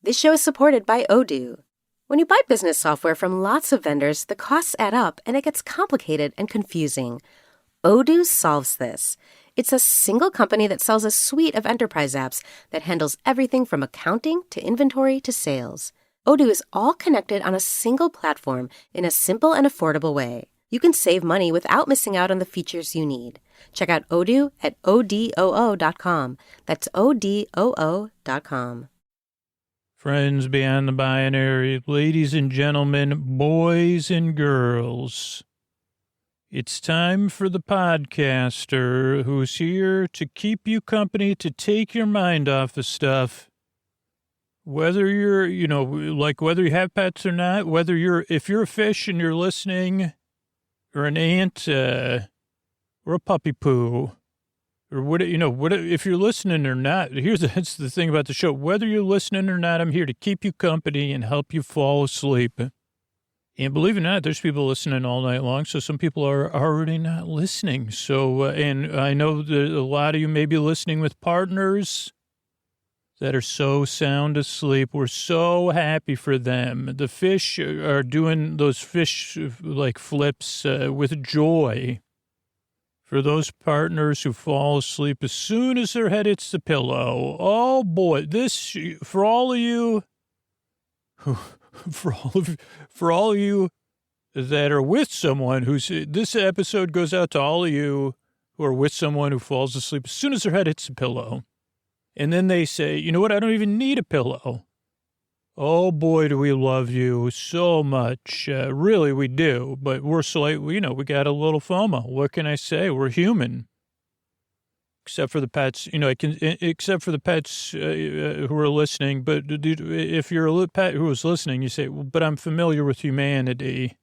This show is supported by Odoo. When you buy business software from lots of vendors, the costs add up and it gets complicated and confusing. Odoo solves this. It's a single company that sells a suite of enterprise apps that handles everything from accounting to inventory to sales. Odoo is all connected on a single platform in a simple and affordable way. You can save money without missing out on the features you need. Check out Odoo at odoo.com. That's odoo.com. Friends beyond the binary, ladies and gentlemen, boys and girls, it's time for the podcaster who's here to keep you company, to take your mind off the stuff. Whether you're, whether you have pets or not, if you're a fish and you're listening, or an ant, or a puppy poo, or if you're listening or not, that's the thing about the show. Whether you're listening or not, I'm here to keep you company and help you fall asleep. And believe it or not, there's people listening all night long, so some people are already not listening. So, and I know that a lot of you may be listening with partners that are so sound asleep. We're so happy for them. The fish are doing those fish like flips with joy for those partners who fall asleep as soon as their head hits the pillow. Oh boy, this for all of you, for all of you that are with someone this episode goes out to all of you who are with someone who falls asleep as soon as their head hits the pillow. And then they say, you know what? I don't even need a pillow. Oh, boy, do we love you so much. Really, we do. But we're we got a little FOMO. What can I say? We're human. Except for the pets, except for the pets who are listening. But if you're a pet who is listening, you say, well, but I'm familiar with humanity.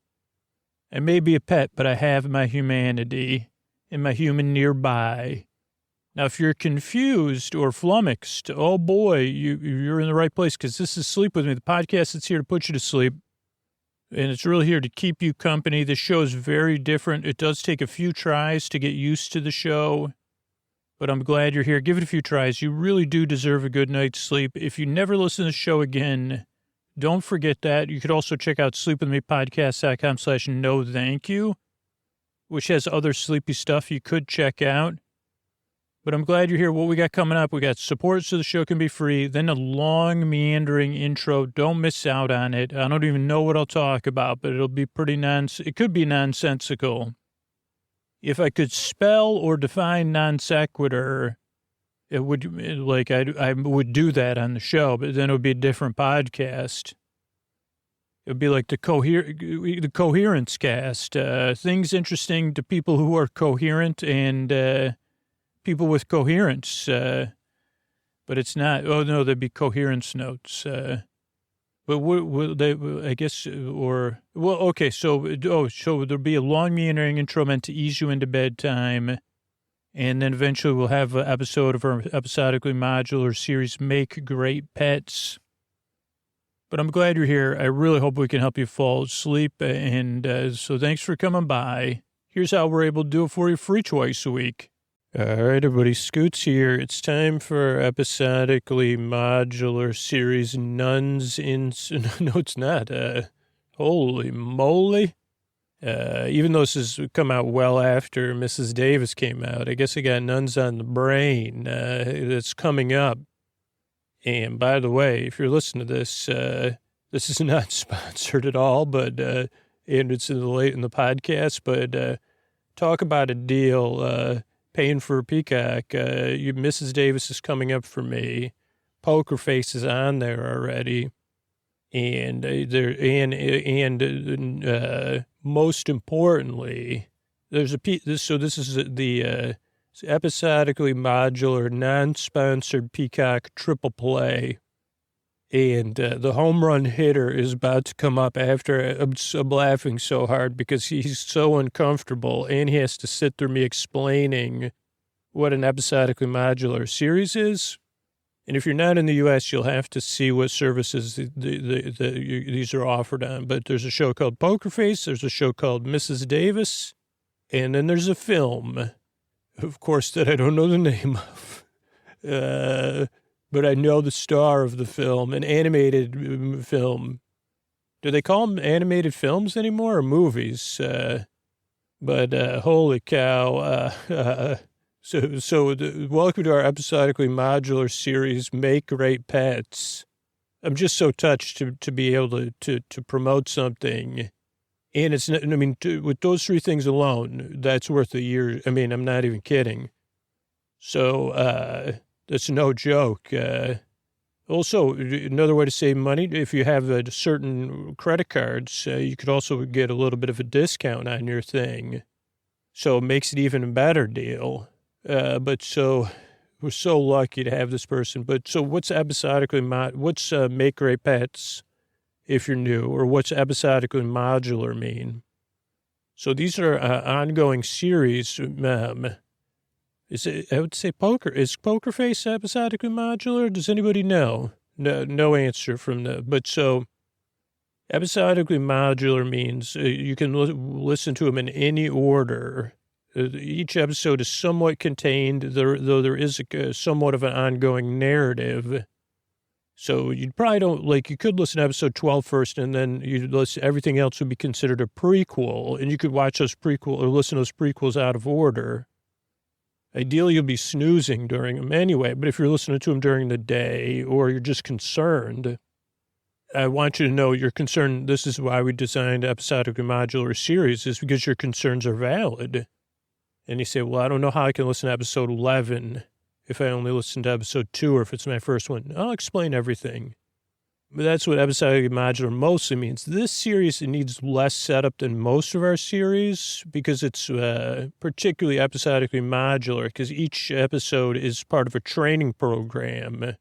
I may be a pet, but I have my humanity and my human nearby. Now, if you're confused or flummoxed, oh boy, you're in the right place, because this is Sleep With Me, the podcast that's here to put you to sleep. And it's really here to keep you company. The show is very different. It does take a few tries to get used to the show, but I'm glad you're here. Give it a few tries. You really do deserve a good night's sleep. If you never listen to the show again, don't forget that. You could also check out sleepwithmepodcast.com/no thank you, which has other sleepy stuff you could check out. But I'm glad you're here. What we got coming up, we got support so the show can be free, then a long, meandering intro. Don't miss out on it. I don't even know what I'll talk about, but it'll be pretty it could be nonsensical. If I could spell or define non sequitur, it would, I would do that on the show, but then it would be a different podcast. It would be like the coherence cast, things interesting to people who are coherent and, people with coherence, but it's not. Oh no, there'd be coherence notes. But would they? I guess, or well, okay. So there'll be a long meandering intro meant to ease you into bedtime, and then eventually we'll have an episode of our episodically modular series, "Make Great Pets." But I'm glad you're here. I really hope we can help you fall asleep, and so thanks for coming by. Here's how we're able to do it for you free twice a week. All right, everybody, Scoots here. It's time for our episodically modular series, Nuns in... No, it's not. Holy moly. Even though this has come out well after Mrs. Davis came out, I guess I got Nuns on the Brain that's coming up. And by the way, if you're listening to this, this is not sponsored at all, but and it's late in the podcast, but talk about a deal... paying for a Peacock. Mrs. Davis is coming up for me. Poker Face is on there already. And most importantly, there's this is the episodically modular, non-sponsored Peacock triple play. And the home run hitter is about to come up after I'm laughing so hard because he's so uncomfortable and he has to sit through me explaining what an episodically modular series is. And if you're not in the U.S., you'll have to see what services these are offered on. But there's a show called Poker Face. There's a show called Mrs. Davis. And then there's a film, of course, that I don't know the name of. But but I know the star of the film, an animated film. Do they call them animated films anymore or movies? But holy cow. Welcome to our episodically modular series, Make Great Pets. I'm just so touched to be able to promote something. And it's, I mean, with those three things alone, that's worth a year. I mean, I'm not even kidding. So that's no joke. Also, another way to save money, if you have certain credit cards, you could also get a little bit of a discount on your thing. So it makes it even a better deal. We're so lucky to have this person. But so what's what's Make Great Pets if you're new, or what's episodically modular mean? So these are ongoing series. I would say is Poker Face episodically modular? Does anybody know? No answer from but so episodically modular means you can listen to them in any order. Each episode is somewhat contained, though there is somewhat of an ongoing narrative. So you probably you could listen to episode 12 first, and then everything else would be considered a prequel, and you could watch those prequels or listen to those prequels out of order. Ideally, you'll be snoozing during them anyway, but if you're listening to them during the day or you're just concerned, I want you to know you're concerned. This is why we designed episodically modular series, is because your concerns are valid. And you say, well, I don't know how I can listen to episode 11 if I only listen to episode 2 or if it's my first one. I'll explain everything. But that's what episodically modular mostly means. This series needs less setup than most of our series because it's particularly episodically modular because each episode is part of a training program.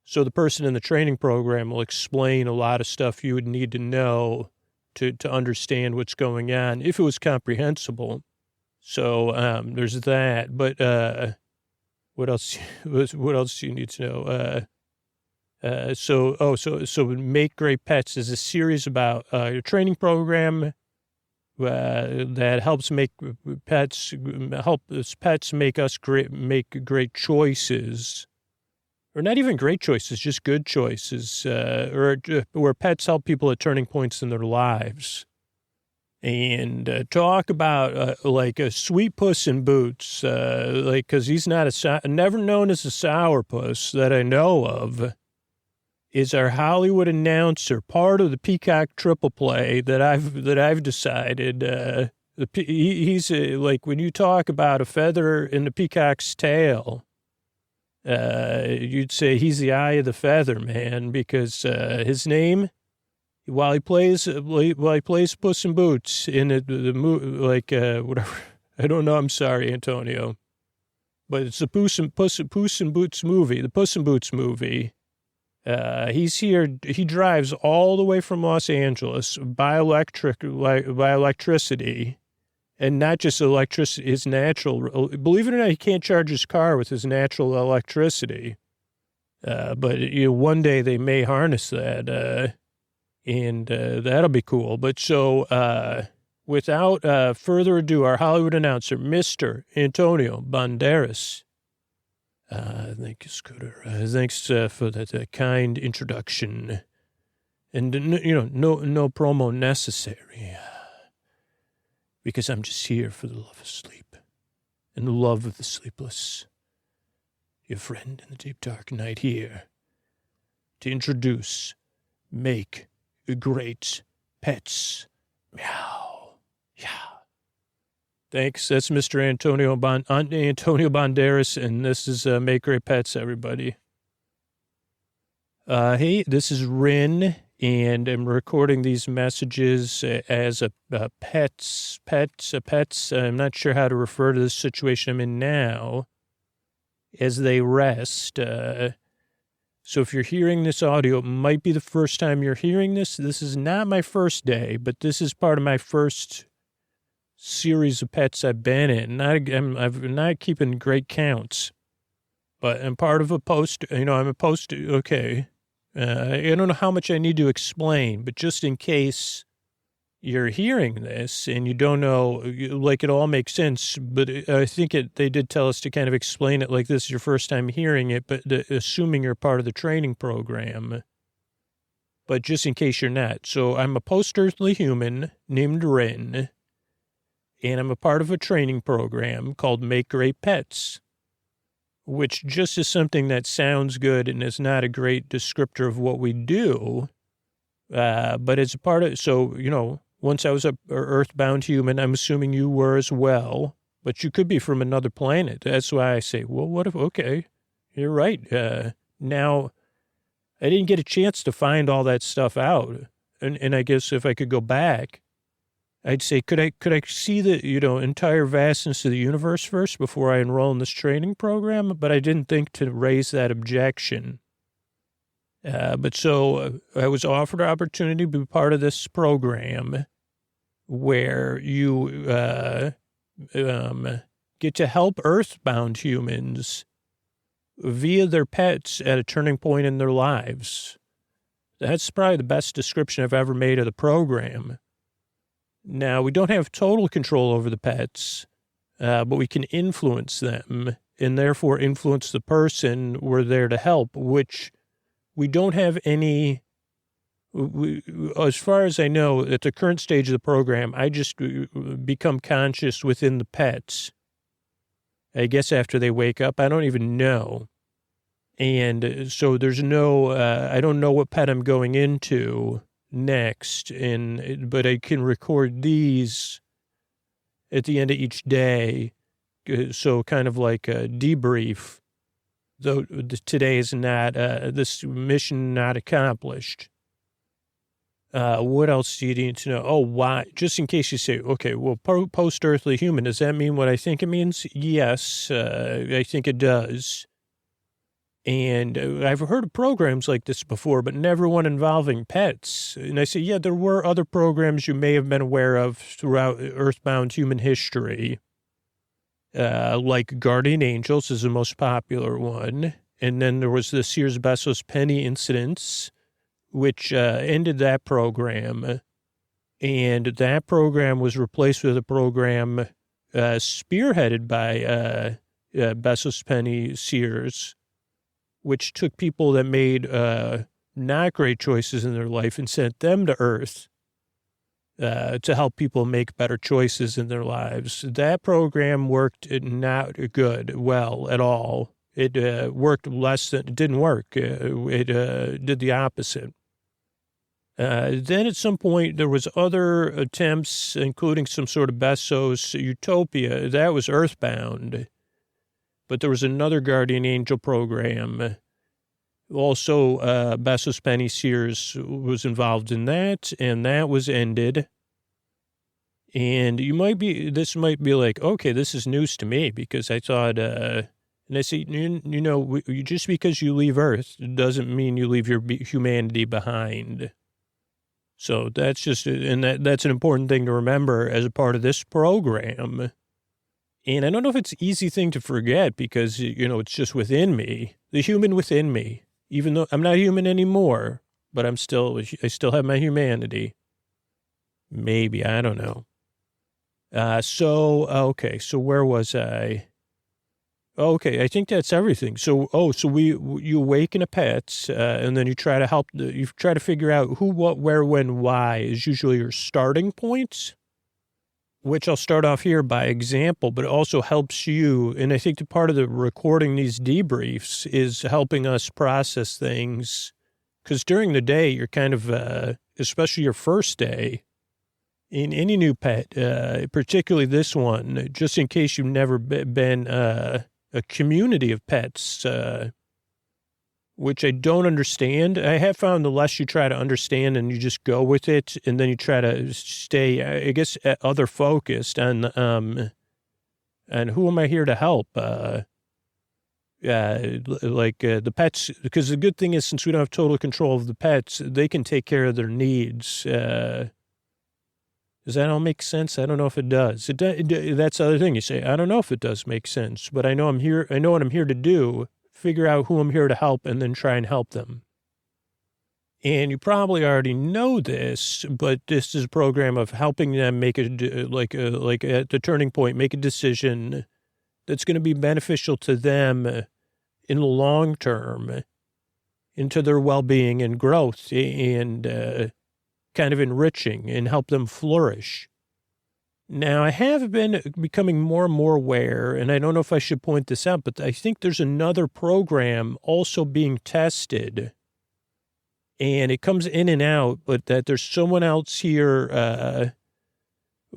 So the person in the training program will explain a lot of stuff you would need to know to understand what's going on if it was comprehensible. So there's that. But what else? What else do you need to know? So Make Great Pets is a series about a training program that helps pets make great choices, or not even great choices, just good choices, or where pets help people at turning points in their lives. And talk about a sweet Puss in Boots, because he's not never known as a sourpuss that I know of. Is our Hollywood announcer, part of the Peacock triple play that I've decided. He's when you talk about a feather in the peacock's tail, you'd say he's the eye of the feather, man, because his name, while he plays Puss in Boots in the movie, whatever. I don't know. I'm sorry, Antonio, but it's the Puss in Boots movie, the Puss in Boots movie. He's here. He drives all the way from Los Angeles by electricity, and not just electricity, his natural. Believe it or not, he can't charge his car with his natural electricity. But one day they may harness that, and that'll be cool. But so, without further ado, our Hollywood announcer, Mr. Antonio Banderas. Thank you, Scooter. Thanks for that kind introduction. And, no promo necessary. Because I'm just here for the love of sleep and the love of the sleepless. Your friend in the deep, dark night here to introduce Make Great Pets. Meow. Yeah. Thanks. That's Mr. Antonio Banderas, and this is Make Great Pets, everybody. Hey, this is Rin, and I'm recording these messages as a pets. I'm not sure how to refer to this situation I'm in now, as they rest. So if you're hearing this audio, it might be the first time you're hearing this. This is not my first day, but this is part of my first series of pets I've been in. I'm not keeping great counts, but I'm part of a post. I'm a post. Okay. I don't know how much I need to explain, but just in case, you're hearing this and you don't know, like, it all makes sense, but I think they did tell us to kind of explain it like this is your first time hearing it, but assuming you're part of the training program. But just in case you're not. So I'm a post-earthly human named Ren, and I'm a part of a training program called Make Great Pets, which just is something that sounds good and is not a great descriptor of what we do. But it's a part of, so, once I was a earthbound human, I'm assuming you were as well, but you could be from another planet. That's why I say, well, what if, okay, you're right. Now, I didn't get a chance to find all that stuff out. And I guess if I could go back, I'd say, could I see the, entire vastness of the universe first before I enroll in this training program? But I didn't think to raise that objection. But so I was offered an opportunity to be part of this program where you get to help earthbound humans via their pets at a turning point in their lives. That's probably the best description I've ever made of the program. Now, we don't have total control over the pets, but we can influence them and therefore influence the person we're there to help, which we don't have any, as far as I know, at the current stage of the program, I just become conscious within the pets. I guess after they wake up, I don't even know. And so there's no, I don't know what pet I'm going into next, but I can record these at the end of each day. So kind of like a debrief, though today is not, this mission not accomplished. What else do you need to know? Oh, why? Just in case you say, okay, well, post-earthly human, does that mean what I think it means? Yes, I think it does. And I've heard of programs like this before, but never one involving pets. And I say, yeah, there were other programs you may have been aware of throughout earthbound human history. Like Guardian Angels is the most popular one. And then there was the Sears Bessos Penny incidents, which ended that program. And that program was replaced with a program spearheaded by Bessos Penny Sears, which took people that made not great choices in their life and sent them to Earth to help people make better choices in their lives. That program worked not well at all. It worked less than, it didn't work. It did the opposite. Then at some point there was other attempts, including some sort of Bessos utopia. That was Earthbound. But there was another Guardian Angel program. Also, Bessos Penny Sears was involved in that, and that was ended. And this might be like, okay, this is news to me, because I thought, and I say, just because you leave Earth doesn't mean you leave your humanity behind. So that's just, and that's an important thing to remember as a part of this program. And I don't know if it's an easy thing to forget because, it's just within me, the human within me, even though I'm not human anymore, but I still have my humanity. Maybe, I don't know. Okay, so where was I? Okay, I think that's everything. So you awaken a pet, and then you try to figure out who, what, where, when, why is usually your starting points, which I'll start off here by example, but it also helps you. And I think the part of the recording these debriefs is helping us process things, because during the day, you're kind of, especially your first day, in any new pet, particularly this one, just in case you've never been a community of pets, which I don't understand. I have found the less you try to understand and you just go with it, and then you try to stay, I guess, other focused on who am I here to help? The pets, because the good thing is, since we don't have total control of the pets, they can take care of their needs. Does that all make sense? I don't know if it does. That's the other thing you say. I don't know if it does make sense, but I know I'm here. I know what I'm here to do. Figure out who I'm here to help and then try and help them. And you probably already know this, but this is a program of helping them make like at the turning point, make a decision that's going to be beneficial to them in the long term, into their well-being and growth, and kind of enriching and help them flourish. Now, I have been becoming more and more aware, and I don't know if I should point this out, but I think there's another program also being tested, and it comes in and out, but that there's someone else here,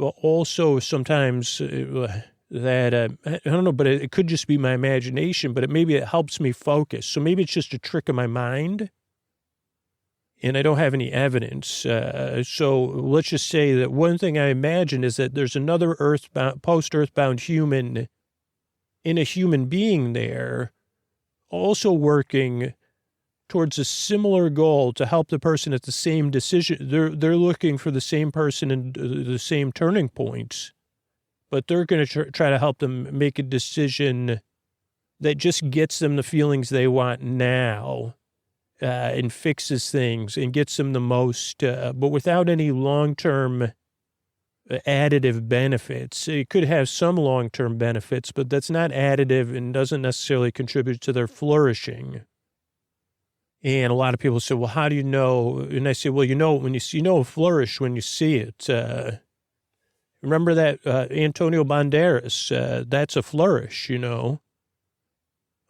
also sometimes that, I don't know, but it could just be my imagination, but maybe it helps me focus. So maybe it's just a trick of my mind, and I don't have any evidence. So let's just say that one thing I imagine is that there's another post-earthbound human in a human being there also working towards a similar goal to help the person at the same decision. They're looking for the same person in the same turning points, but they're going to try to help them make a decision that just gets them the feelings they want now, and fixes things and gets them the most, but without any long-term additive benefits. It could have some long-term benefits, but that's not additive and doesn't necessarily contribute to their flourishing. And a lot of people say, well, how do you know? And I say, well, when you know a flourish when you see it. Remember that Antonio Banderas, that's a flourish,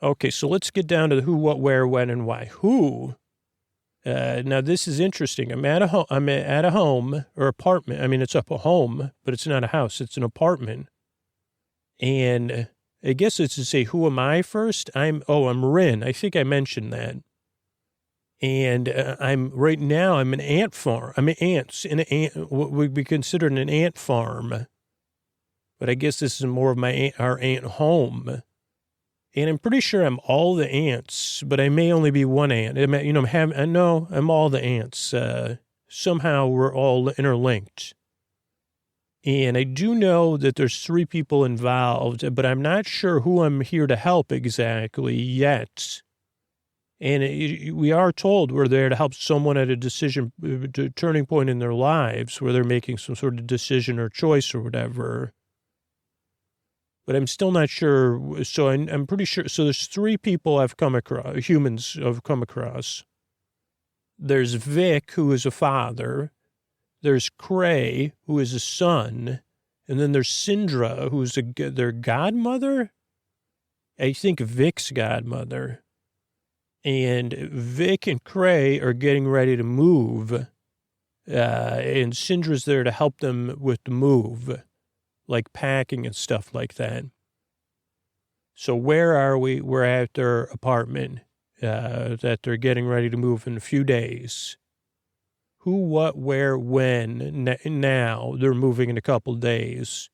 Okay, so let's get down to the who, what, where, when, and why. Who? Now, this is interesting. I'm at a home or apartment. I mean, it's up a home, but it's not a house. It's an apartment. And I guess it's to say, who am I first? I'm Rin. I think I mentioned that. And right now I'm an ant farm. I'm what would be considered an ant farm. But I guess this is more of our ant home. And I'm pretty sure I'm all the ants, but I may only be one ant. I'm all the ants. Somehow we're all interlinked. And I do know that there's 3 people involved, but I'm not sure who I'm here to help exactly yet. And we are told we're there to help someone at a turning point in their lives where they're making some sort of decision or choice or whatever. But I'm still not sure. So I'm pretty sure. So there's 3 people humans I've come across. There's Vic, who is a father. There's Cray, who is a son. And then there's Sindra, who's their godmother. I think Vic's godmother. And Vic and Cray are getting ready to move. And Sindra's there to help them with the move, like packing and stuff like that. So where are we? We're at their apartment that they're getting ready to move in a few days. Who, what, where, when, now. They're moving in a couple days.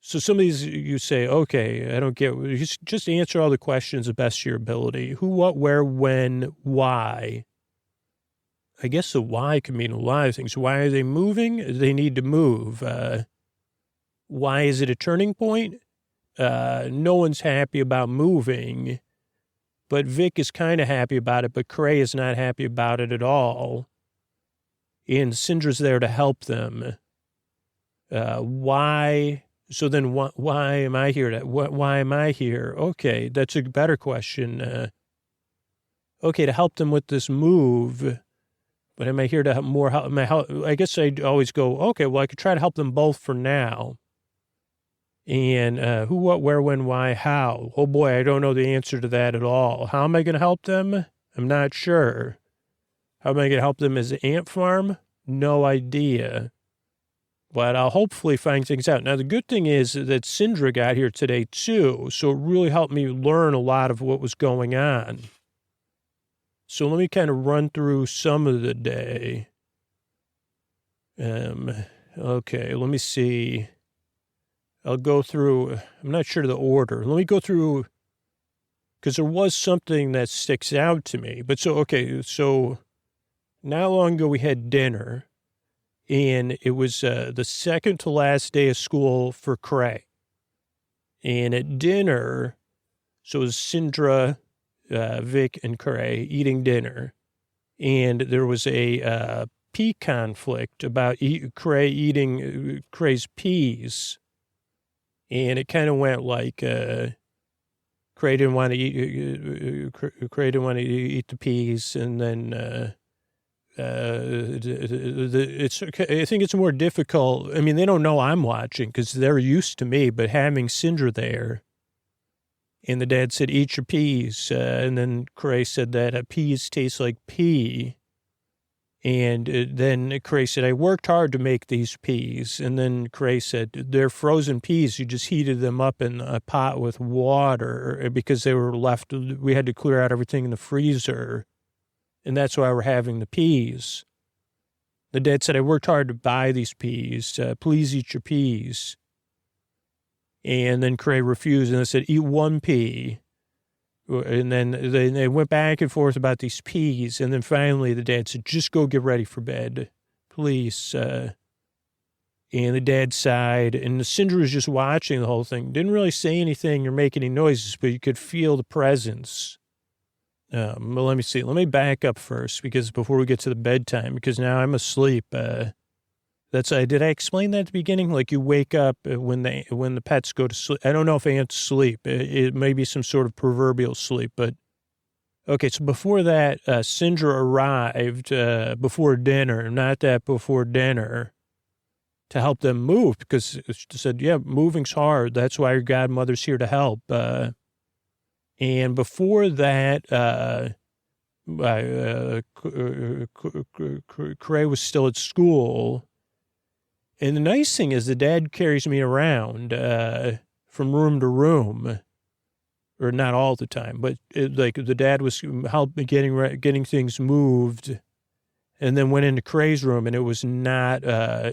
So some of these you say, okay, I don't get, just answer all the questions the best of your ability. Who, what, where, when, why. I guess the why can mean a lot of things. Why are they moving? They need to move. Why is it a turning point? No one's happy about moving, but Vic is kind of happy about it, but Cray is not happy about it at all. And Sindra's there to help them. Why? So then why am I here? Why am I here? Okay, that's a better question. Okay, to help them with this move, but am I here to help? I guess I'd always go, okay, well, I could try to help them both for now. And who, what, where, when, why, how? Oh, boy, I don't know the answer to that at all. How am I going to help them? I'm not sure. How am I going to help them as an ant farm? No idea. But I'll hopefully find things out. Now, the good thing is that Sindra got here today, too, so it really helped me learn a lot of what was going on. So let me kind of run through some of the day. Okay, let me see. I'll go through, I'm not sure the order. Let me go through, because there was something that sticks out to me. But so not long ago we had dinner. And it was the second to last day of school for Cray. And at dinner, so it was Sindra, Vic, and Cray eating dinner. and there was a pea conflict about Cray eating Cray's peas. And it kind of went like Cray didn't want to eat the peas, and then I think it's more difficult. I mean, they don't know I'm watching because they're used to me, but having Sindra there, and the dad said, "Eat your peas," and then Cray said that peas taste like pee. And then Cray said, "I worked hard to make these peas." And then Cray said, "They're frozen peas. You just heated them up in a pot with water because they were left. We had to clear out everything in the freezer. And that's why we're having the peas." The dad said, "I worked hard to buy these peas. Please eat your peas." And then Cray refused, and I said, "Eat one pea." And then they went back and forth about these peas. And then finally the dad said, "Just go get ready for bed, please." And the dad sighed, and Sindra was just watching the whole thing. Didn't really say anything or make any noises, but you could feel the presence. But let me see. Let me back up first, because before we get to the bedtime, because now I'm asleep. Did I explain that at the beginning? Like you wake up when the pets go to sleep. I don't know if ants sleep. It may be some sort of proverbial sleep, but okay. So before that, Sindra arrived before dinner, before dinner, to help them move, because she said, "Yeah, moving's hard. That's why your godmother's here to help." And before that, Cray was still at school. And the nice thing is the dad carries me around from room to room, or not all the time, but the dad was helping getting things moved, and then went into Cray's room, and it was not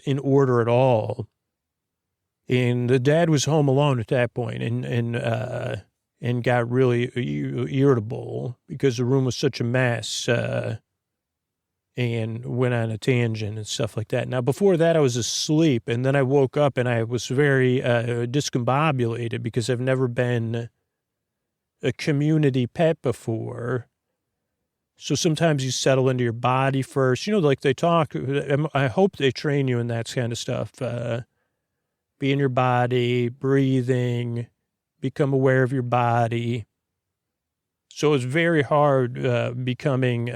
in order at all. And the dad was home alone at that point, and got really irritable because the room was such a mess. And went on a tangent and stuff like that. Now, before that, I was asleep, and then I woke up, and I was very discombobulated because I've never been a community pet before. So sometimes you settle into your body first. You know, like they talk, I hope they train you in that kind of stuff. Be in your body, breathing, become aware of your body. So it's very hard becoming...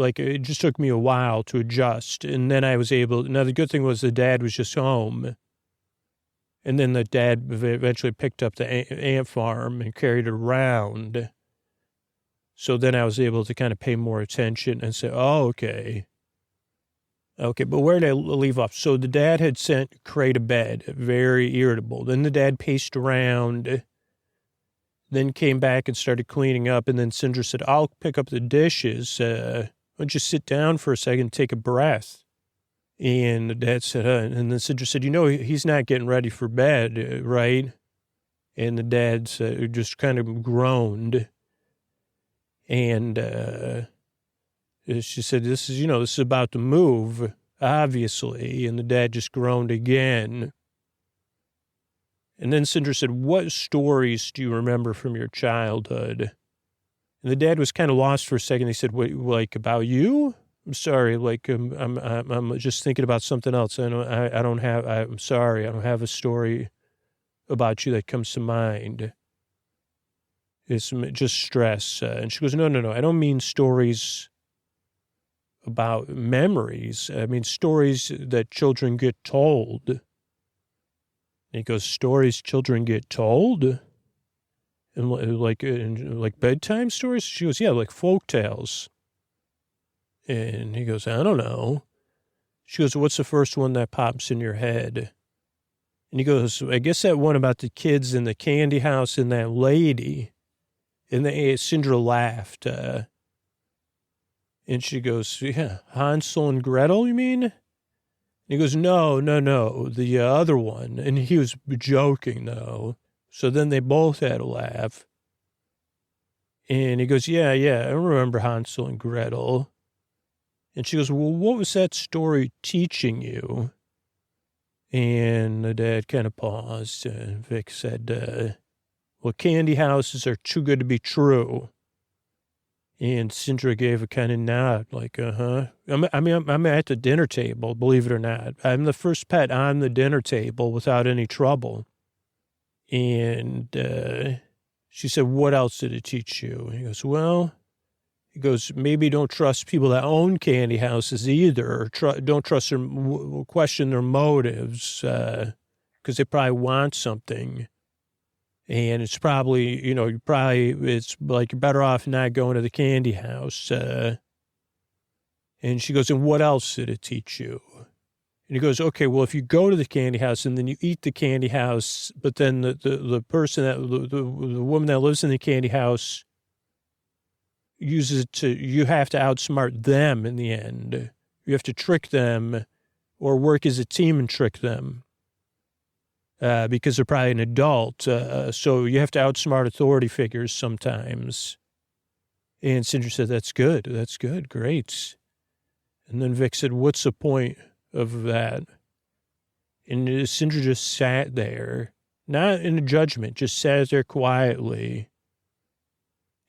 it just took me a while to adjust. And then I was able, now the good thing was the dad was just home. And then the dad eventually picked up the ant farm and carried it around. So then I was able to kind of pay more attention and say, "Oh, okay. Okay, but where did I leave off?" So the dad had sent Cray to bed, very irritable. Then the dad paced around, then came back and started cleaning up. And then Sindra said, "I'll pick up the dishes. Why don't you sit down for a second and take a breath?" And the dad said, and then Sindra said, "You know, he's not getting ready for bed, right?" And the dad said, just kind of groaned. And she said, this is about to move, obviously. And the dad just groaned again. And then Sindra said, "What stories do you remember from your childhood?" And the dad was kind of lost for a second. He said, "What, like about you?" "I'm sorry, I'm just thinking about something else. I'm sorry, I don't have a story about you that comes to mind. It's just stress." And she goes, No, I don't mean stories about memories. I mean stories that children get told." And he goes, "Stories children get told? And like bedtime stories?" She goes, "Yeah, like folktales." And he goes, "I don't know." She goes, "What's the first one that pops in your head?" And he goes, "I guess that one about the kids in the candy house and that lady." And Sindra laughed. And she goes, "Yeah, Hansel and Gretel, you mean?" And he goes, No, the other one. And he was joking, though. So then they both had a laugh. And he goes, yeah, I remember Hansel and Gretel. And she goes, "Well, what was that story teaching you?" And the dad kind of paused. And Vic said, "Well, candy houses are too good to be true." And Sindra gave a kind of nod, like, uh-huh. I'm at the dinner table, believe it or not. I'm the first pet on the dinner table without any trouble. And she said, what else did it teach you? And he goes, well, maybe don't trust people that own candy houses either. Or don't trust them, question their motives, because they probably want something. And it's probably, it's like you're better off not going to the candy house. And she goes, and what else did it teach you? And he goes, okay, well, if you go to the candy house and then you eat the candy house, but then the person the woman that lives in the candy house uses it you have to outsmart them in the end. You have to trick them or work as a team and trick them. Because they're probably an adult. So you have to outsmart authority figures sometimes. And Sindri said, that's good. That's good. Great. And then Vic said, what's the point of that? And Sindri just sat there, not in a judgment, just sat there quietly.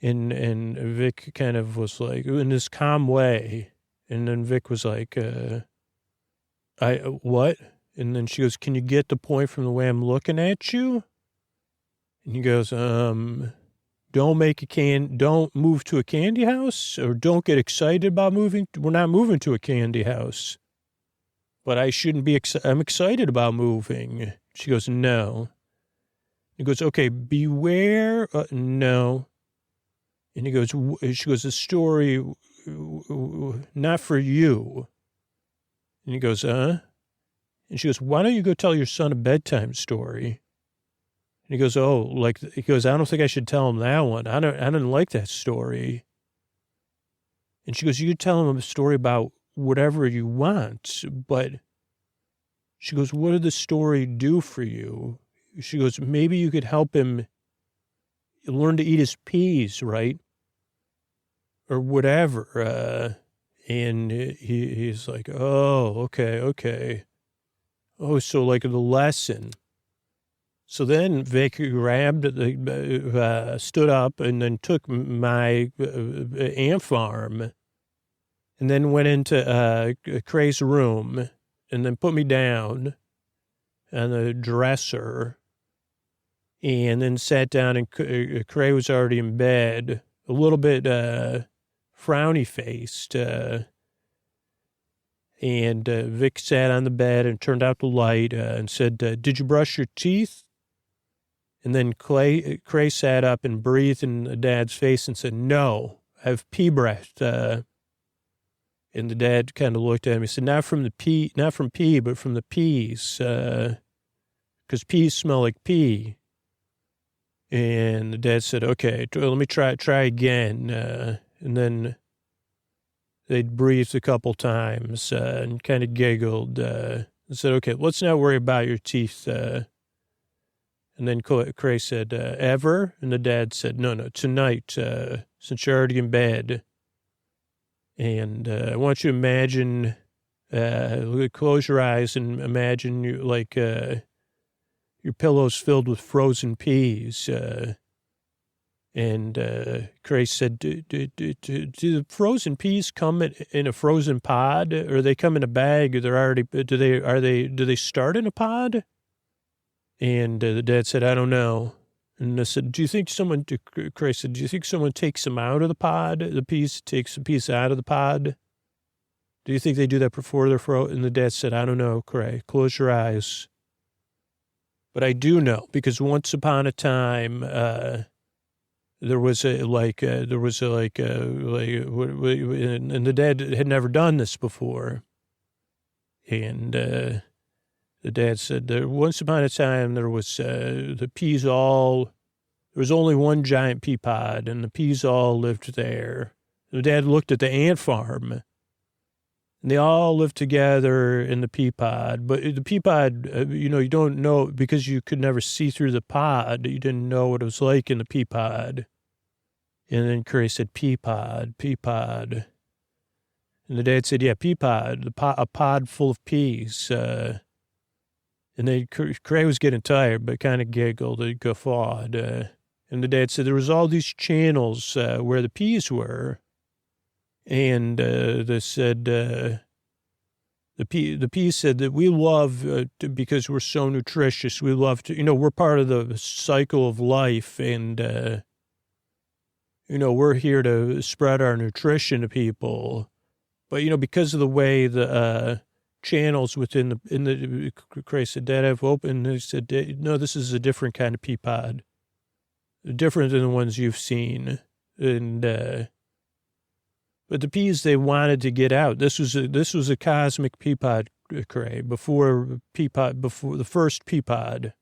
And Vic kind of was like, in this calm way. And then Vic was like, what? And then she goes, can you get the point from the way I'm looking at you? And he goes, don't move to a candy house, or don't get excited about moving. We're not moving to a candy house, but I shouldn't be, I'm excited about moving. She goes, no. He goes, okay, beware. No. And she goes, the story, not for you. And he goes, And she goes, why don't you go tell your son a bedtime story? And he goes, I don't think I should tell him that one. I didn't like that story. And she goes, you could tell him a story about whatever you want, but she goes, what did the story do for you? She goes, maybe you could help him learn to eat his peas, right? Or whatever. And he's like, oh, okay. Oh, so like the lesson. So then Vic grabbed, stood up and then took my ant farm and then went into Cray's room and then put me down on the dresser and then sat down, and Cray was already in bed, a little bit frowny-faced, and Vic sat on the bed and turned out the light and said, did you brush your teeth? And then Cray sat up and breathed in Dad's face and said, no, I have pea breath. And the dad kind of looked at him. He said, not from pea, but from the peas, because peas smell like pea. And the dad said, okay, let me try again. And then they breathed a couple times and kind of giggled and said, okay, let's not worry about your teeth. And then Cray said, ever? And the dad said, no, tonight, since you're already in bed. And I want you to imagine, close your eyes and imagine your pillow's filled with frozen peas. And Cray said, do the frozen peas come in a frozen pod, or they come in a bag, or do they start in a pod? And the dad said, I don't know. And I said, Cray said, do you think someone takes them out of the pod? Takes the piece out of the pod? Do you think they do that before they're frozen? And the dad said, I don't know, Cray. Close your eyes. But I do know, because once upon a time, there was and the dad had never done this before. And the dad said, once upon a time, there was there was only one giant pea pod, and the peas all lived there. The dad looked at the ant farm, and they all lived together in the pea pod. But the pea pod, you don't know, because you could never see through the pod. You didn't know what it was like in the pea pod. And then Cray said, pea pod. And the dad said, yeah, pea pod, a pod full of peas. And then Cray was getting tired, but kind of giggled and guffawed. And the dad said there was all these channels where the peas were. And they said, the peas said that we love, because we're so nutritious, we love to, we're part of the cycle of life. And, we're here to spread our nutrition to people. But, because of the way the channels within the Christ said, Dad, I've opened, they said, no, this is a different kind of pea pod. Different than the ones you've seen. And, but the peas they wanted to get out. This was a cosmic pea pod, Cray, before the first pea pod.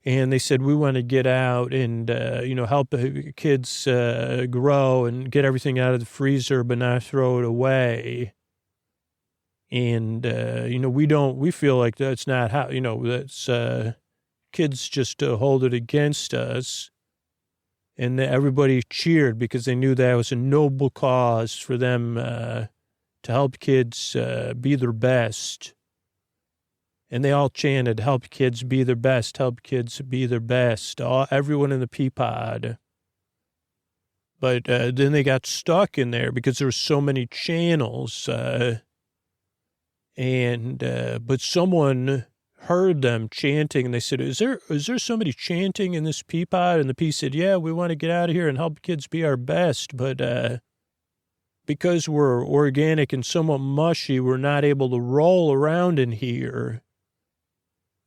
And they said, we want to get out and, help kids grow and get everything out of the freezer, but not throw it away. And, we feel like that's not how, that's, kids just hold it against us. And everybody cheered because they knew that was a noble cause for them to help kids be their best. And they all chanted, help kids be their best, help kids be their best, everyone in the pea pod. But then they got stuck in there because there were so many channels. But someone heard them chanting, and they said, is there somebody chanting in this pea pod? And the pea said, yeah, we want to get out of here and help kids be our best. But because we're organic and somewhat mushy, we're not able to roll around in here.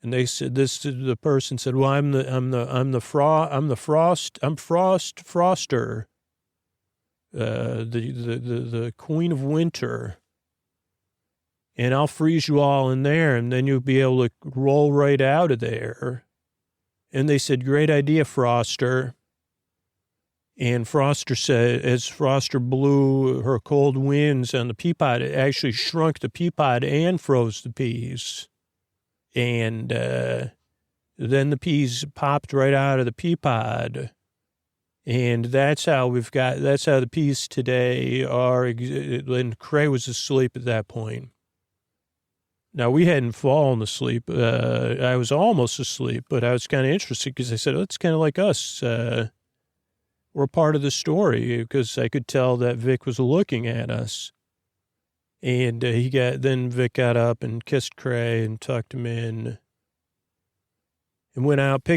And they said, the person said, well, I'm Froster, the Queen of Winter. And I'll freeze you all in there, and then you'll be able to roll right out of there. And they said, great idea, Froster. And Froster said, as Froster blew her cold winds on the pea pod, it actually shrunk the pea pod and froze the peas. And then the peas popped right out of the pea pod. And that's how the peas today are. And Cray was asleep at that point. Now, we hadn't fallen asleep. I was almost asleep, but I was kind of interested because I said, oh, it's kind of like us. We're part of the story because I could tell that Vic was looking at us. And then Vic got up and kissed Cray and tucked him in and went out,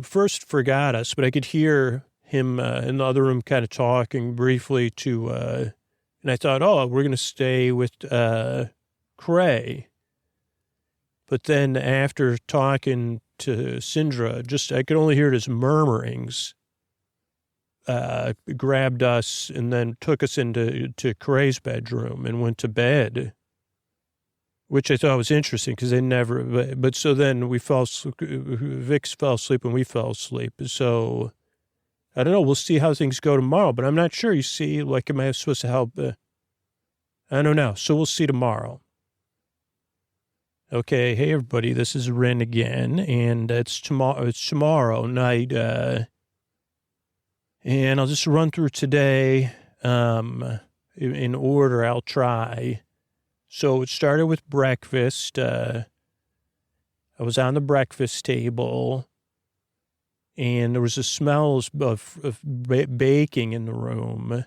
first forgot us, but I could hear him in the other room kind of talking briefly to, and I thought, oh, we're going to stay with Cray. But then after talking to Sindra, I could only hear his murmurings, grabbed us and then took us into Cray's bedroom and went to bed, which I thought was interesting because they never, but so then Vix fell asleep and we fell asleep. So I don't know. We'll see how things go tomorrow, but I'm not sure. You see, like, am I supposed to help? I don't know. So we'll see tomorrow. Okay. Hey, everybody, this is Ren again, and it's tomorrow night. And I'll just run through today in order. I'll try. So it started with breakfast. I was on the breakfast table, and there was a smell of baking in the room.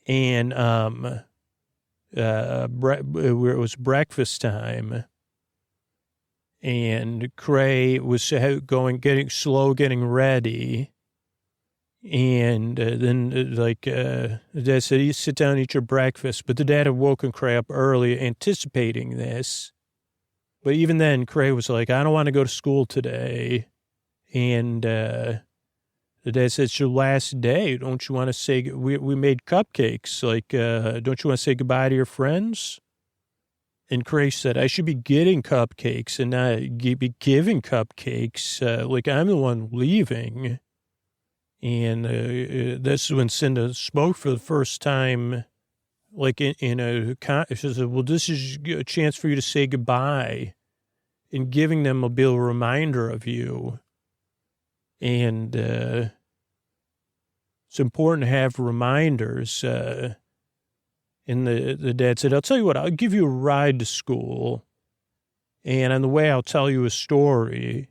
And it was breakfast time. And Cray was getting ready. And then, Dad said, you sit down and eat your breakfast. But the dad had woken Cray up early, anticipating this. But even then, Cray was like, I don't want to go to school today. And the dad said, it's your last day. Don't you want to say, we made cupcakes. Don't you want to say goodbye to your friends? And Cray said, I should be getting cupcakes and not be giving cupcakes. I'm the one leaving. And that's when Cinda spoke for the first time, she said, well, this is a chance for you to say goodbye. And giving them will be a reminder of you. And it's important to have reminders. And the dad said, I'll tell you what, I'll give you a ride to school. And on the way, I'll tell you a story.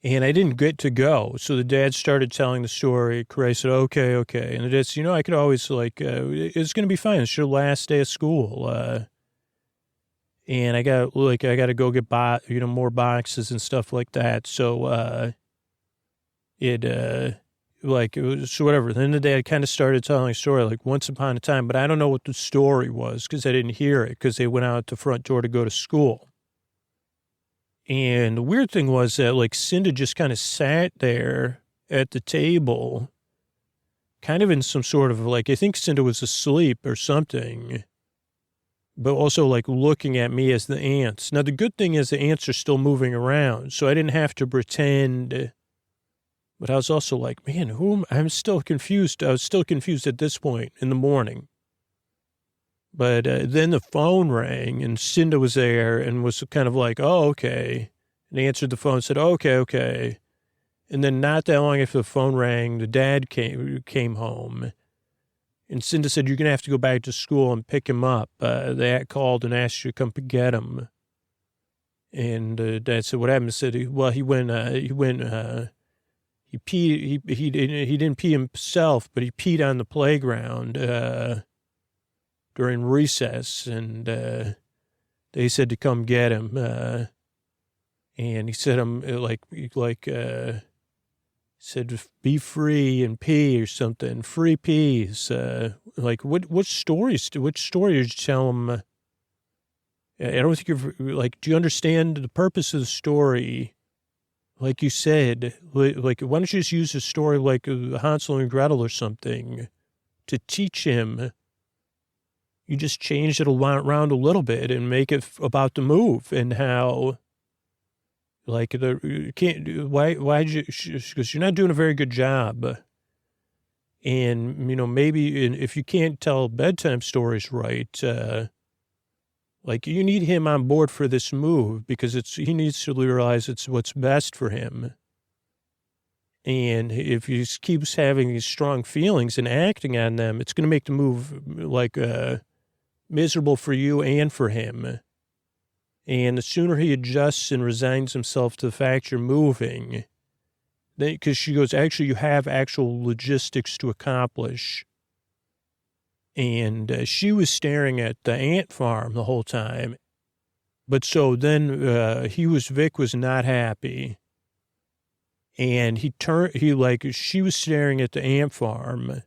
And I didn't get to go. So the dad started telling the story. Cray said, okay. And the dad said, I could always it's going to be fine. It's your last day of school. And I got to go get more boxes and stuff like that. So, so whatever. Then the dad kind of started telling a story like once upon a time, but I don't know what the story was because I didn't hear it because they went out the front door to go to school. And the weird thing was that, Cinda just kind of sat there at the table, kind of in some sort of, I think Cinda was asleep or something, but also, looking at me as the ants. Now, the good thing is the ants are still moving around, so I didn't have to pretend, but I was also like, man, I'm still confused. I was still confused at this point in the morning. But then the phone rang, and Cinda was there and was kind of like, oh, okay. And answered the phone and said, okay. And then not that long after the phone rang, the dad came home. And Cinda said, you're going to have to go back to school and pick him up. They called and asked you to come get him. And Dad said, what happened? I said, well, he peed. He didn't pee himself, but he peed on the playground during recess, and they said to come get him. And he said, said, be free and pee or something, free peas. Which story did you tell him? I don't think you're, do you understand the purpose of the story? Like you said, why don't you just use a story like Hansel and Gretel or something to teach him? You just change it around a little bit and make it about the move and how, you can't, why'd you, because you're not doing a very good job. And, maybe if you can't tell bedtime stories right, you need him on board for this move because he needs to realize it's what's best for him. And if he keeps having these strong feelings and acting on them, it's going to make the move miserable for you and for him. And the sooner he adjusts and resigns himself to the fact you're moving, because she goes, actually, you have actual logistics to accomplish. And she was staring at the ant farm the whole time. But so then Vic was not happy. And she was staring at the ant farm.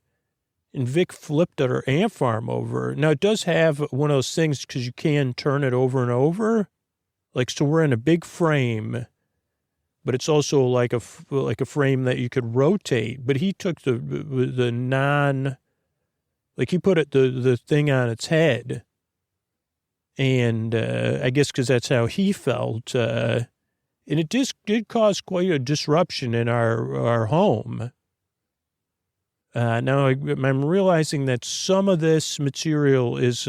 And Vic flipped her ant farm over. Now, it does have one of those things because you can turn it over and over. So we're in a big frame, but it's also like a frame that you could rotate. But he took he put the thing on its head. And I guess because that's how he felt. And it did cause quite a disruption in our home. Now I'm realizing that some of this material is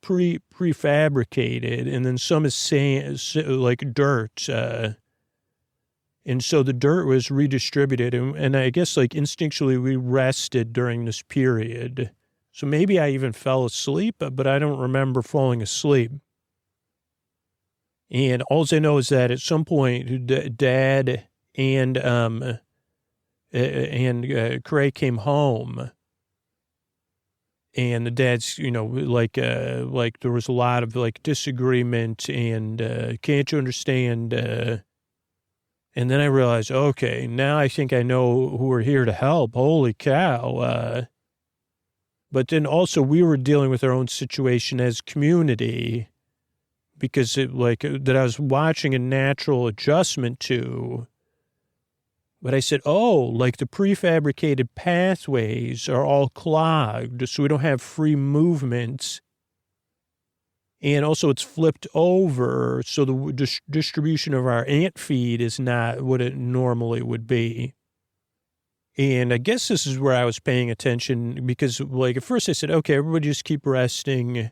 prefabricated, and then some is sand, dirt. And so the dirt was redistributed, and I guess instinctually we rested during this period. So maybe I even fell asleep, but I don't remember falling asleep. And all I know is that at some point, Dad and Craig came home, and the dad's, there was a lot of disagreement and can't you understand? And then I realized, okay, now I think I know who are here to help. Holy cow. But then also we were dealing with our own situation as community because that I was watching a natural adjustment to. But I said, the prefabricated pathways are all clogged, so we don't have free movement. And also it's flipped over, so the distribution of our ant feed is not what it normally would be. And I guess this is where I was paying attention because, at first I said, okay, everybody just keep resting.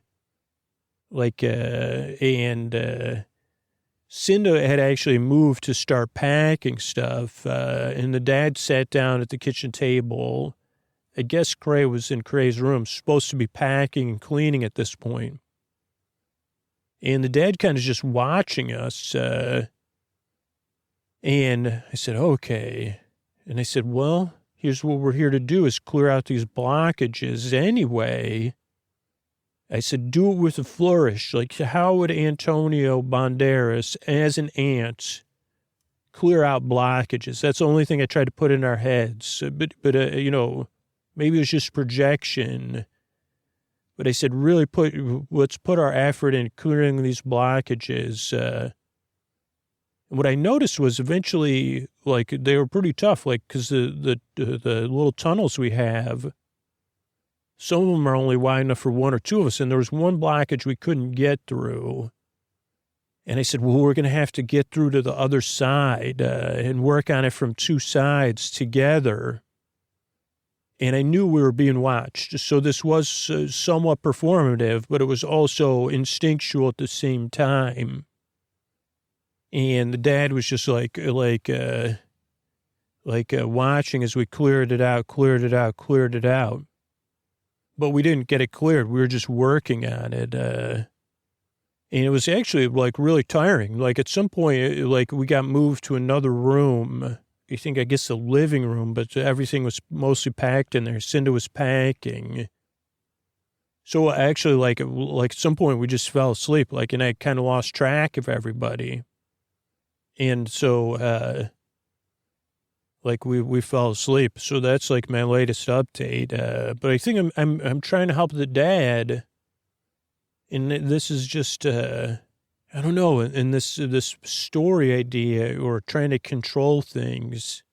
Cinda had actually moved to start packing stuff, and the dad sat down at the kitchen table. I guess Cray was in Cray's room, supposed to be packing and cleaning at this point. And the dad kind of just watching us, And I said, okay. And I said, well, here's what we're here to do is clear out these blockages anyway. I said, do it with a flourish. Like, how would Antonio Banderas, as an ant, clear out blockages? That's the only thing I tried to put in our heads. But maybe it was just projection. But I said, really let's put our effort in clearing these blockages. And what I noticed was eventually, like, they were pretty tough, like, because the little tunnels we have, some of them are only wide enough for one or two of us, and there was one blockage we couldn't get through. And I said, well, we're going to have to get through to the other side and work on it from two sides together. And I knew we were being watched. So this was somewhat performative, but it was also instinctual at the same time. And the dad was just like watching as we cleared it out. But we didn't get it cleared. We were just working on it. And it was actually like really tiring. Like at some point, like we got moved to another room. I guess the living room, but everything was mostly packed in there. Cinda was packing. So actually like at some point we just fell asleep, and I kind of lost track of everybody. And so, we fell asleep. So that's like my latest update. But I think I'm trying to help the dad. And this is just, I don't know, in this story idea or trying to control things.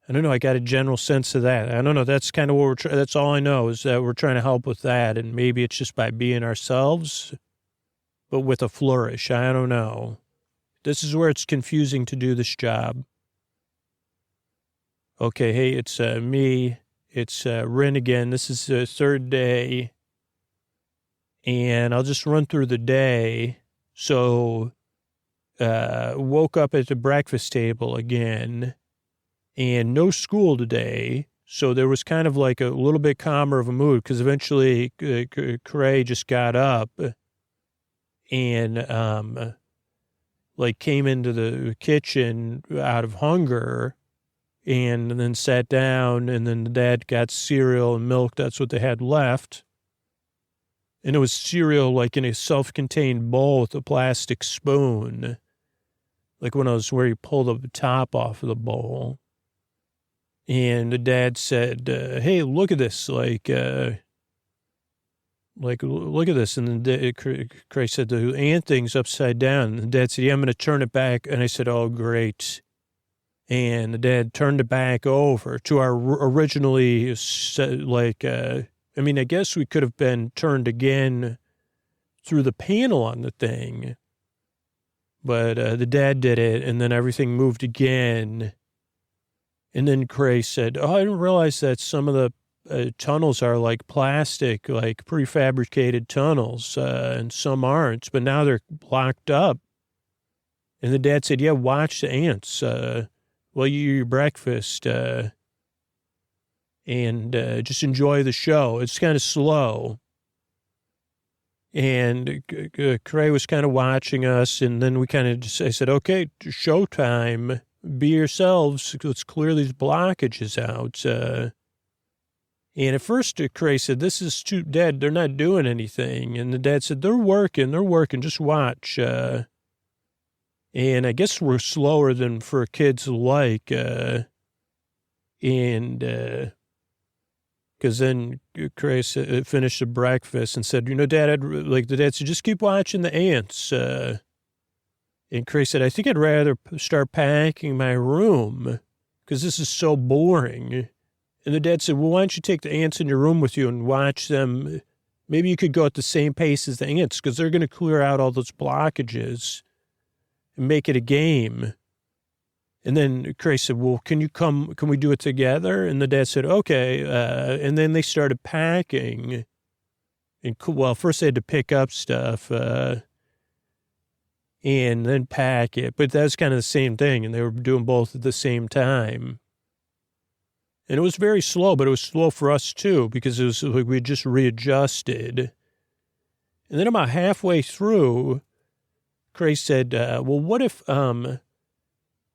I don't know. I got a general sense of that. I don't know. That's kind of what that's all I know is that we're trying to help with that. And maybe it's just by being ourselves, but with a flourish. I don't know. This is where it's confusing to do this job. Okay, hey, it's me. It's Rin again. This is the third day. And I'll just run through the day. So, woke up at the breakfast table again. And no school today. So there was kind of like a little bit calmer of a mood because eventually Cray just got up and came into the kitchen out of hunger and then sat down, and then the dad got cereal and milk. That's what they had left. And it was cereal like in a self-contained bowl with a plastic spoon, like one of those where you pull the top off of the bowl. And the dad said, hey, look at this, look at this. And then Cray said, the ant thing's upside down. And the dad said, yeah, I'm going to turn it back. And I said, oh, great. And the dad turned it back over to our originally, I guess we could have been turned again through the panel on the thing. But the dad did it, and then everything moved again. And then Cray said, oh, I didn't realize that some of the tunnels are like plastic, like prefabricated tunnels, and some aren't, but now they're blocked up. And the dad said, yeah, watch the ants while you eat your breakfast and just enjoy the show. It's kind of slow. And Cray was kind of watching us, and then we kind of just, I said, okay, showtime, be yourselves, let's clear these blockages out. And at first, Cray said, this is too dead. They're not doing anything. And the dad said, they're working. Just watch. And I guess we're slower than for kids like. Because then Cray finished the breakfast and said, Dad, the dad said, just keep watching the ants. And Cray said, I think I'd rather start packing my room because this is so boring. And the dad said, well, why don't you take the ants in your room with you and watch them? Maybe you could go at the same pace as the ants because they're going to clear out all those blockages and make it a game. And then Cray said, well, can we do it together? And the dad said, okay. And then they started packing. And first they had to pick up stuff and then pack it. But that's kind of the same thing. And they were doing both at the same time. And it was very slow, but it was slow for us too, because it was like we had just readjusted. And then about halfway through, Cray said, well, what if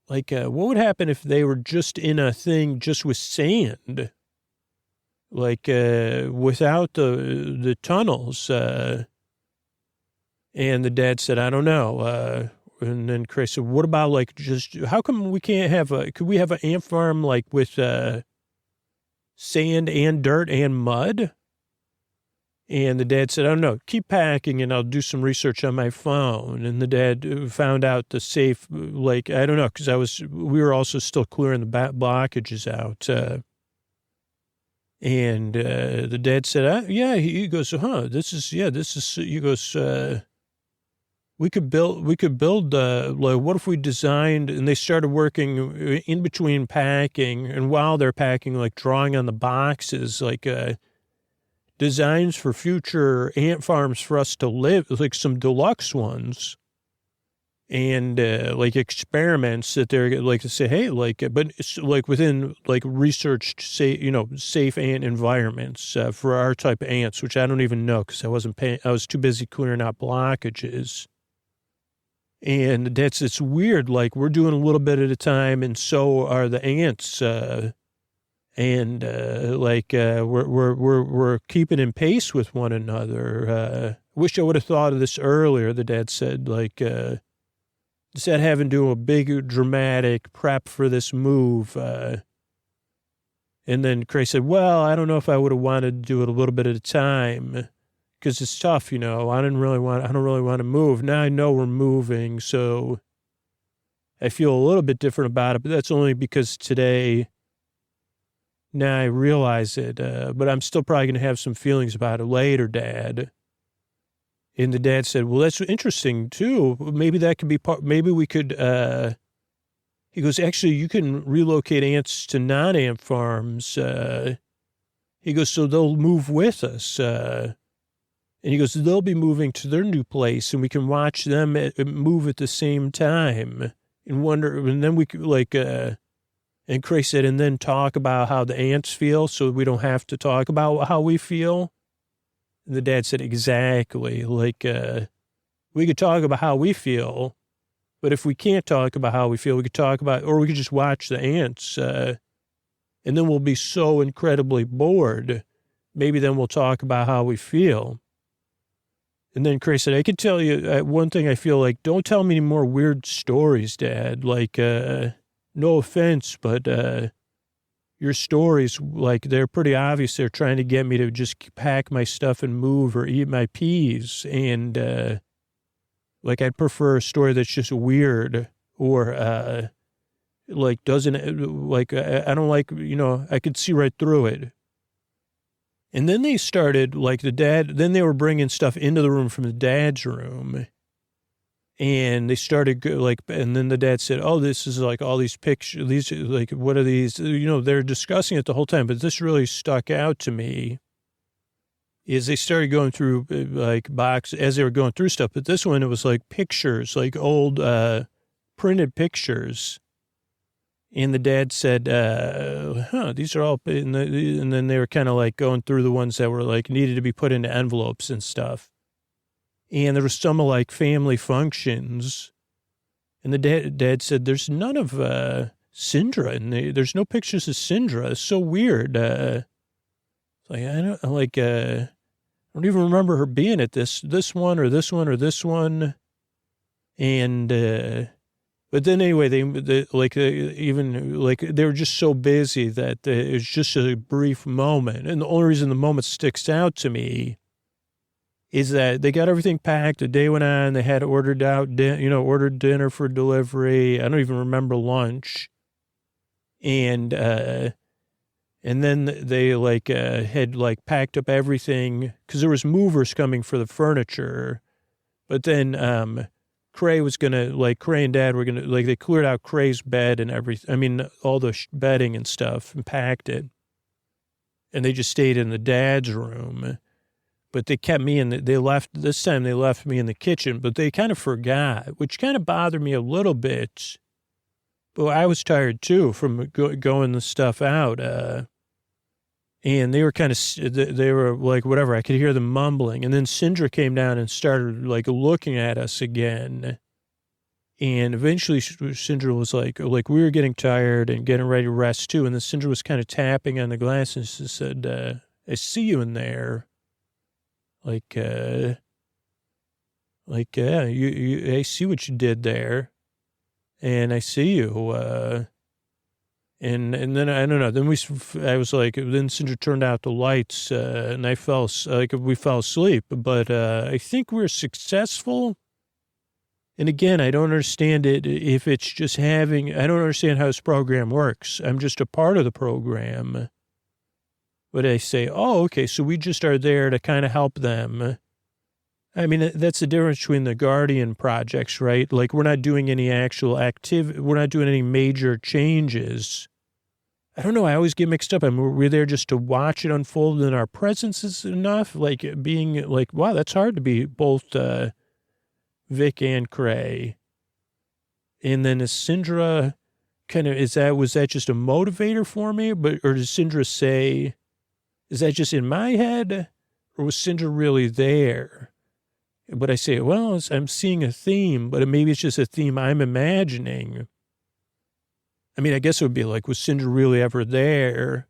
Like, what would happen if they were just in a thing just with sand? Like, without the tunnels, and the dad said, I don't know. And then Chris said, what about like just, how come we can't have could we have an ant farm like with sand and dirt and mud? And the dad said, I don't know, keep packing and I'll do some research on my phone. And the dad found out the safe, like, I don't know, because we were also still clearing the blockages out. And the dad said, yeah, he goes, he goes, we could build, like, what if we designed, and they started working in between packing, and while they're packing, like drawing on the boxes, like designs for future ant farms for us to live, like some deluxe ones, and like experiments that they're like to say, hey, like, but it's like within like researched, safe ant environments for our type of ants, which I don't even know because I was too busy clearing out blockages. And it's weird. Like we're doing a little bit at a time, and so are the ants. We're keeping in pace with one another. Wish I would have thought of this earlier. The dad said, like, instead of having to do a big dramatic prep for this move. And then Craig said, well, I don't know if I would have wanted to do it a little bit at a time. Because it's tough, I don't really want to move. Now I know we're moving, so I feel a little bit different about it, but that's only because today, now I realize it, but I'm still probably going to have some feelings about it later, Dad. And the dad said, well, that's interesting, too. Maybe that could be maybe we could, he goes, actually, you can relocate ants to non-ant farms. He goes, so they'll move with us, and he goes, they'll be moving to their new place, and we can watch them move at the same time and wonder. And then we could, like, and Craig said, and then talk about how the ants feel so we don't have to talk about how we feel. And the dad said, exactly. Like, we could talk about how we feel, but if we can't talk about how we feel, we could talk about, or we could just watch the ants, and then we'll be so incredibly bored. Maybe then we'll talk about how we feel. And then Craig said, I could tell you one thing I feel like, don't tell me any more weird stories, Dad. Like, no offense, but your stories, like, they're pretty obvious. They're trying to get me to just pack my stuff and move or eat my peas. And, like, I'd prefer a story that's just weird or, like, doesn't, like, I don't like, I could see right through it. And then they started, like, then they were bringing stuff into the room from the dad's room. And they started, like, and then the dad said, oh, this is, like, all these pictures, these, like, what are these? They're discussing it the whole time, but this really stuck out to me. Is they started going through, like, boxes as they were going through stuff. But this one, it was, like, pictures, like, old printed pictures. And the dad said, these are all, and then they were kind of like going through the ones that were like needed to be put into envelopes and stuff. And there was some like family functions. And the dad said, there's none of Syndra, and there's no pictures of Syndra. It's so weird. Like, I don't even remember her being at this one or this one or this one. And, but then anyway, they were just so busy that it was just a brief moment. And the only reason the moment sticks out to me is that they got everything packed. The day went on. They had ordered dinner for delivery. I don't even remember lunch. And then they had like packed up everything because there was movers coming for the furniture. But then, Cray and Dad were going to, like, they cleared out Cray's bed and everything. I mean, all the bedding and stuff and packed it. And they just stayed in the dad's room. But they kept me this time they left me in the kitchen, but they kind of forgot, which kind of bothered me a little bit. But I was tired too from going the stuff out. And they were they were like, whatever, I could hear them mumbling. And then Syndra came down and started like looking at us again. And eventually Sindra was like we were getting tired and getting ready to rest too. And then Sindra was kind of tapping on the glass and she said, I see you in there. Yeah, I see what you did there. And I see you, and then, I don't know, then I was like, then Sindra turned out the lights, and we fell asleep, but, I think we're successful. And again, I don't understand it if it's just I don't understand how this program works. I'm just a part of the program. But I say, oh, okay, so we just are there to kind of help them. I mean, that's the difference between the Guardian projects, right? Like, we're not doing any actual activity. We're not doing any major changes. I don't know. I always get mixed up. I mean, we're there just to watch it unfold, and our presence is enough. Like, being like, wow, that's hard to be both Vic and Cray. And then is Sindra was that just a motivator for me? Or does Sindra say, is that just in my head? Or was Sindra really there? But I say, well, I'm seeing a theme, but maybe it's just a theme I'm imagining. I mean, I guess it would be like, was Sindra really ever there?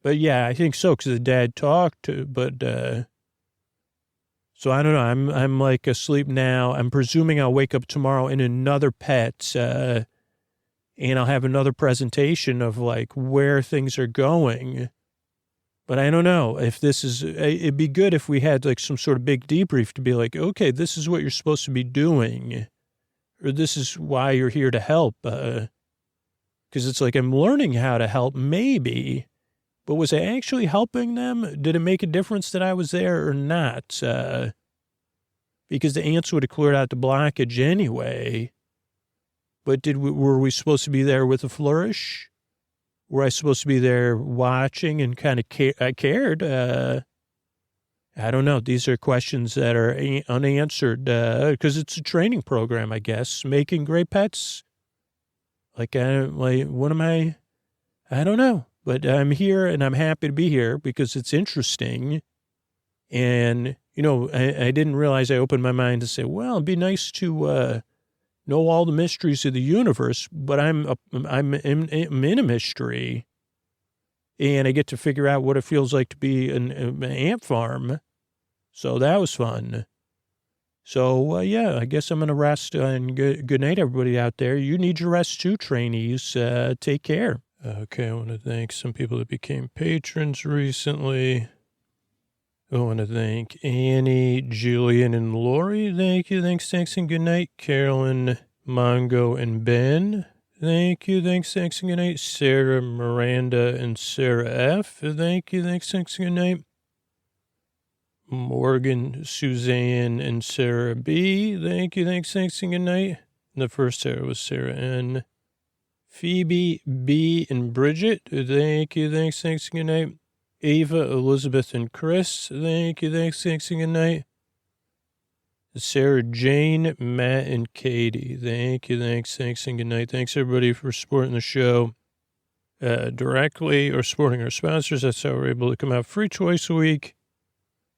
But yeah, I think so, because the dad talked, but, so I don't know, I'm like asleep now. I'm presuming I'll wake up tomorrow in another pet, and I'll have another presentation of like where things are going. But I don't know if it'd be good if we had like some sort of big debrief to be like, okay, this is what you're supposed to be doing, or this is why you're here to help. Because it's like, I'm learning how to help maybe, but was I actually helping them? Did it make a difference that I was there or not? Because the ants would have cleared out the blockage anyway. But were we supposed to be there with a flourish? Were I supposed to be there watching and kind of I cared? I don't know. These are questions that are unanswered because it's a training program, I guess. Making great pets. What am I? I don't know. But I'm here and I'm happy to be here because it's interesting. And, I didn't realize I opened my mind to say, well, it'd be nice to know all the mysteries of the universe, but I'm in a mystery, and I get to figure out what it feels like to be an ant farm. So that was fun. So, yeah, I guess I'm going to rest, and good night, everybody out there. You need your rest too, trainees. Take care. Okay, I want to thank some people that became patrons recently. I want to thank Annie, Julian, and Lori. Thank you. Thanks, and good night. Carolyn, Mongo, and Ben. Thank you. Thanks, and good night. Sarah, Miranda, and Sarah F. Thank you. Thanks, and good night. Morgan, Suzanne, and Sarah B. Thank you. Thanks, and good night. And the first Sarah was Sarah N. Phoebe, B, and Bridget. Thank you. Thanks, and good night. Ava, Elizabeth, and Chris. Thank you. Thanks, and good night. Sarah Jane, Matt, and Katie. Thank you. Thanks, and good night. Thanks, everybody, for supporting the show directly or supporting our sponsors. That's how we're able to come out free twice a week.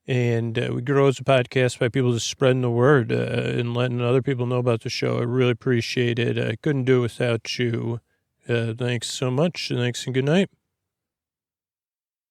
And we grow as a podcast by people just spreading the word and letting other people know about the show. I really appreciate it. I couldn't do it without you. Thanks so much. Thanks, and good night.